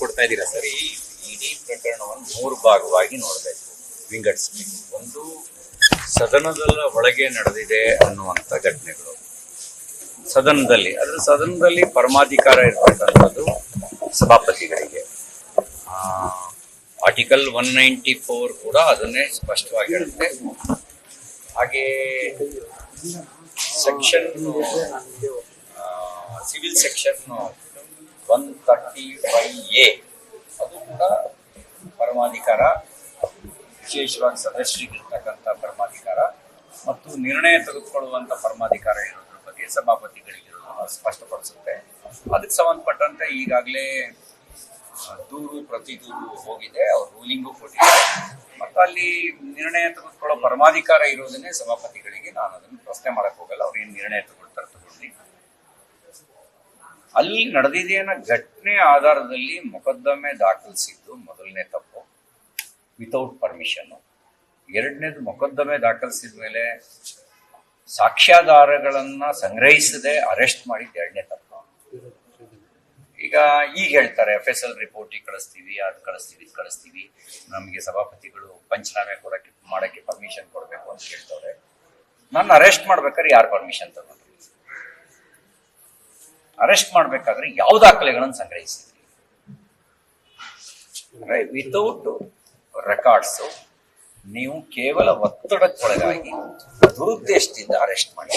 ಕೊಡ್ತಾ ಇದ್ದೀರಾ ಸರ್? ಈ ಇಡೀ ಪ್ರಕರಣವನ್ನು 3 ಭಾಗವಾಗಿ ನೋಡಬೇಕು, ವಿಂಗಡಿಸಬೇಕು. ಒಂದು, ಸದನದ ಒಳಗೆ ನಡೆದಿದೆ ಅನ್ನುವಂಥ ಘಟನೆಗಳು ಸದನದಲ್ಲಿ. ಅದ್ರ ಸದನದಲ್ಲಿ ಪರಮಾಧಿಕಾರ ಇರ್ತಕ್ಕಂಥದ್ದು ಸಭಾಪತಿಗಳಿಗೆ. ಆರ್ಟಿಕಲ್ 194 ಕೂಡ ಅದನ್ನೇ ಸ್ಪಷ್ಟವಾಗಿ ಹೇಳುತ್ತೆ. ಹಾಗೆ ಸೆಕ್ಷನ್ ಸಿವಿಲ್ ಸೆಕ್ಷನ್ 135A ಅದು ಕೂಡ ಪರಮಾಧಿಕಾರ, ವಿಶೇಷವಾಗಿ ಸದಸ್ಯರಿಗಿರ್ತಕ್ಕಂಥ ಪರಮಾಧಿಕಾರ ಮತ್ತು ನಿರ್ಣಯ ತೆಗೆದುಕೊಳ್ಳುವಂಥ ಪರಮಾಧಿಕಾರ ಇರೋದ್ರ ಬಗ್ಗೆ ಸಭಾಪತಿಗಳಿಗೆ ಸ್ಪಷ್ಟಪಡಿಸುತ್ತೆ. ಅದಕ್ಕೆ ಸಂಬಂಧಪಟ್ಟಂತೆ ಈಗಾಗಲೇ ದೂರು ಪ್ರತಿ ದೂರು ಹೋಗಿದೆ, ಅವ್ರು ರೂಲಿಂಗು ಕೊಟ್ಟಿದ್ದಾರೆ. ಮತ್ತು ಅಲ್ಲಿ ನಿರ್ಣಯ ತೆಗೆದುಕೊಳ್ಳೋ ಪರಮಾಧಿಕಾರ ಇರೋದನ್ನೇ ಸಭಾಪತಿಗಳಿಗೆ ನಾನು ಅದನ್ನು ಪ್ರಶ್ನೆ ಮಾಡಕ್ ಹೋಗಲ್ಲ. ಅವ್ರು ಏನು ನಿರ್ಣಯ ತಗೊಳ್ಳಿ. ಅಲ್ಲಿ ನಡೆದಿದೆಯನ್ನ ಘಟನೆ ಆಧಾರದಲ್ಲಿ ಮೊಕದ್ದಮೆ ದಾಖಲಿಸಿದ್ದು ಮೊದಲನೇ ತಪ್ಪು, ವಿತೌಟ್ ಪರ್ಮಿಷನ್. ಎರಡನೇದು, ಮೊಕದ್ದಮೆ ದಾಖಲಿಸಿದ ಮೇಲೆ ಸಾಕ್ಷ್ಯಾಧಾರಗಳನ್ನ ಸಂಗ್ರಹಿಸದೆ ಅರೆಸ್ಟ್ ಮಾಡಿದ್ದು ಎರಡನೇ ತಪ್ಪು. ಈಗ ಹೇಳ್ತಾರೆ FSL ರಿಪೋರ್ಟಿಗೆ ಕಳಿಸ್ತೀವಿ, ಅದು ಕಳಿಸ್ತೀವಿ, ಇದು ಕಳಿಸ್ತೀವಿ, ನಮಗೆ ಸಭಾಪತಿಗಳು ಪಂಚನಾಮೆ ಮಾಡಕ್ಕೆ ಪರ್ಮಿಷನ್ ಕೊಡಬೇಕು ಅಂತ ಹೇಳ್ತವ್ರೆ. ನಾನು ಅರೆಸ್ಟ್ ಮಾಡ್ಬೇಕಾದ್ರೆ ಯಾರು ಪರ್ಮಿಷನ್ ತಗೊಂಡ್ರಿ? ಅರೆಸ್ಟ್ ಮಾಡ್ಬೇಕಾದ್ರೆ ಯಾವ ದಾಖಲೆಗಳನ್ನು ಸಂಗ್ರಹಿಸಿದ್ರಿ? ವಿತೌಟ್ ರೆಕಾರ್ಡ್ಸ್ ನೀವು ಕೇವಲ ಒತ್ತಡಕ್ಕೊಳಗಾಗಿ ದುರುದ್ದೇಶದಿಂದ ಅರೆಸ್ಟ್ ಮಾಡಿ.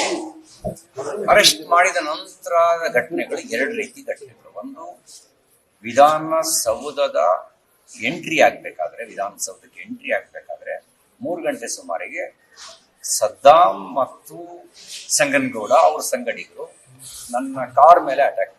ಅರೆಸ್ಟ್ ಮಾಡಿದ ನಂತರದ ಘಟನೆಗಳು 2 ರೀತಿ ಘಟನೆಗಳು. ಒಂದು, ವಿಧಾನಸೌಧದ ಎಂಟ್ರಿ ಆಗ್ಬೇಕಾದ್ರೆ, ವಿಧಾನಸೌಧಕ್ಕೆ ಎಂಟ್ರಿ ಆಗ್ಬೇಕಾದ್ರೆ 3 ಗಂಟೆ ಸುಮಾರಿಗೆ ಸದ್ದಾಂ ಮತ್ತು ಸಂಗನಗೌಡ ಅವ್ರ ಸಂಗಡಿಗರು ನನ್ನ ಕಾರ್ ಮೇಲೆ ಅಟ್ಯಾಕ್